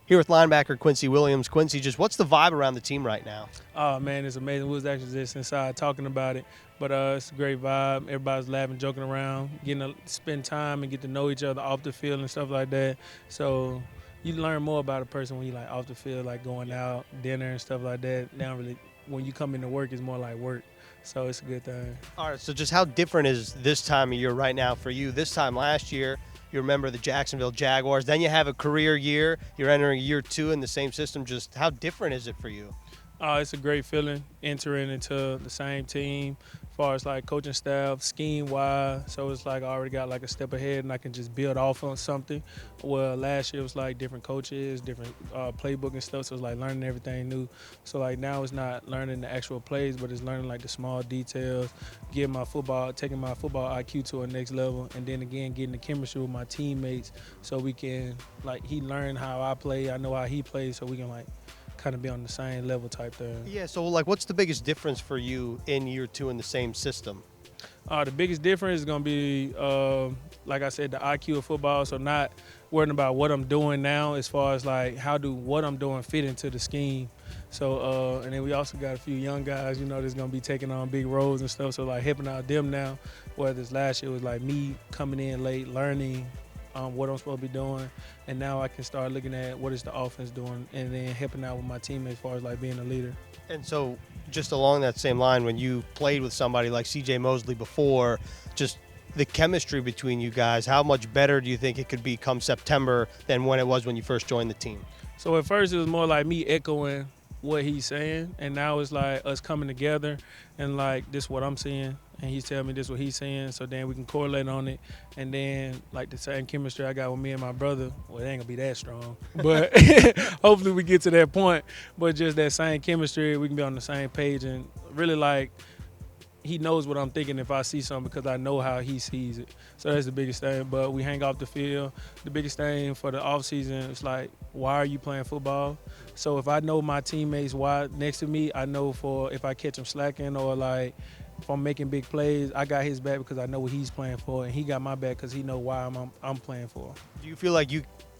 Here with linebacker Quincy Williams. Quincy, just what's the vibe around the team right now? Oh, man, it's amazing. We was actually just inside talking about it. But it's a great vibe. Everybody's laughing, joking around, getting to spend time and get to know each other off the field and stuff like that. So you learn more about a person when you like off the field, like going out, dinner and stuff like that. Now really, when you come into work, it's more like work. So it's a good thing. All right, so just how different is this time of year right now for you? This time last year, you remember the Jacksonville Jaguars. Then you have a career year. You're entering year 2 in the same system. Just how different is it for you? It's a great feeling entering into the same team as far as like coaching staff, scheme-wise. So it's like I already got like a step ahead and I can just build off on something. Well, last year was like different coaches, different playbook and stuff. So it's like learning everything new. So like now it's not learning the actual plays, but it's learning like the small details, taking my football IQ to a next level, and then again getting the chemistry with my teammates so we can like he learn how I play, I know how he plays, so we can like kind of be on the same level type thing. Yeah, so like what's the biggest difference for you in year 2 in the same system? The biggest difference is going to be, like I said, the IQ of football. So not worrying about what I'm doing now as far as like how do what I'm doing fit into the scheme. So, and then we also got a few young guys, that's going to be taking on big roles and stuff. So like helping out them now, whereas last year was like me coming in late, learning what I'm supposed to be doing, and now I can start looking at what is the offense doing and then helping out with my teammates as far as like being a leader. And so just along that same line, when you played with somebody like CJ Mosley before, just the chemistry between you guys, how much better do you think it could be come September than when it was when you first joined the team? So at first it was more like me echoing what he's saying, and now it's like us coming together and like this is what I'm seeing and he's telling me this is what he's saying, so then we can correlate on it, and then like the same chemistry I got with me and my brother, well, it ain't gonna be that strong, but hopefully we get to that point, but just that same chemistry, we can be on the same page, and really like he knows what I'm thinking if I see something because I know how he sees it. So that's the biggest thing. But we hang off the field. The biggest thing for the off season is like, why are you playing football? So if I know my teammates why next to me, I know for if I catch them slacking or like if I'm making big plays, I got his back because I know what he's playing for, and he got my back because he know why I'm playing for. Do you feel like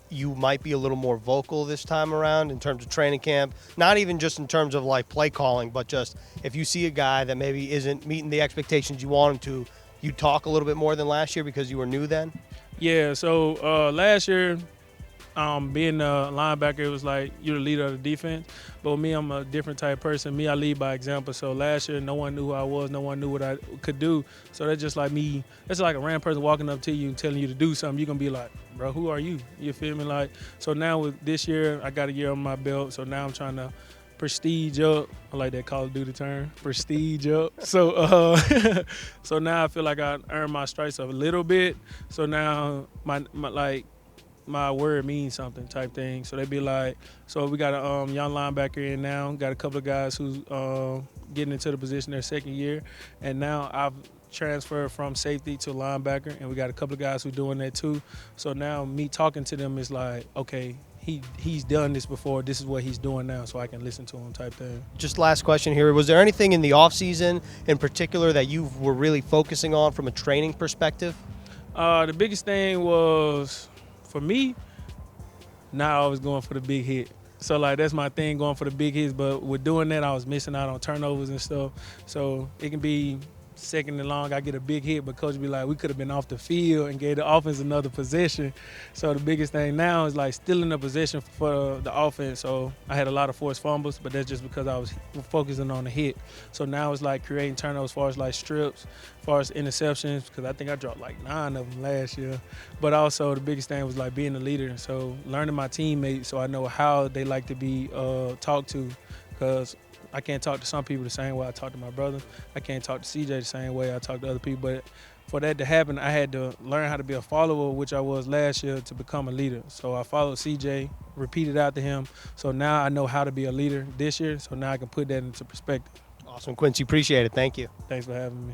you might be a little more vocal this time around in terms of training camp, not even just in terms of like play calling, but just if you see a guy that maybe isn't meeting the expectations you want him to, you talk a little bit more than last year because you were new then? Yeah, so last year, being a linebacker, it was like you're the leader of the defense. But with me, I'm a different type of person. Me, I lead by example. So last year, no one knew who I was. No one knew what I could do. So that's just like me. That's like a random person walking up to you and telling you to do something. You're going to be like, bro, who are you? You feel me? Like, so now with this year, I got a year on my belt. So now I'm trying to prestige up. I like that Call of Duty term, prestige up. So so now I feel like I earned my stripes a little bit. So now my word means something type thing. So they be like, so we got a young linebacker in now, got a couple of guys who's getting into the position their second year, and now I've transferred from safety to linebacker, and we got a couple of guys who doing that too. So now me talking to them is like, okay, he's done this before, this is what he's doing now, so I can listen to him type thing. Just last question here, was there anything in the offseason in particular that you were really focusing on from a training perspective? The biggest thing was, for me, now I was going for the big hit. So like that's my thing, going for the big hits, but with doing that I was missing out on turnovers and stuff. So it can be second and long, I get a big hit, but coach be like, we could have been off the field and gave the offense another possession. So the biggest thing now is like still in the possession for the offense. So I had a lot of forced fumbles, but that's just because I was focusing on the hit. So now it's like creating turnovers as far as like strips, as far as interceptions, because I think I dropped like 9 of them last year. But also the biggest thing was like being a leader. So learning my teammates so I know how they like to be talked to, because I can't talk to some people the same way I talk to my brother. I can't talk to CJ the same way I talk to other people. But for that to happen, I had to learn how to be a follower, which I was last year, to become a leader. So I followed CJ, repeated after him. So now I know how to be a leader this year. So now I can put that into perspective. Awesome, Quincy. Appreciate it. Thank you. Thanks for having me.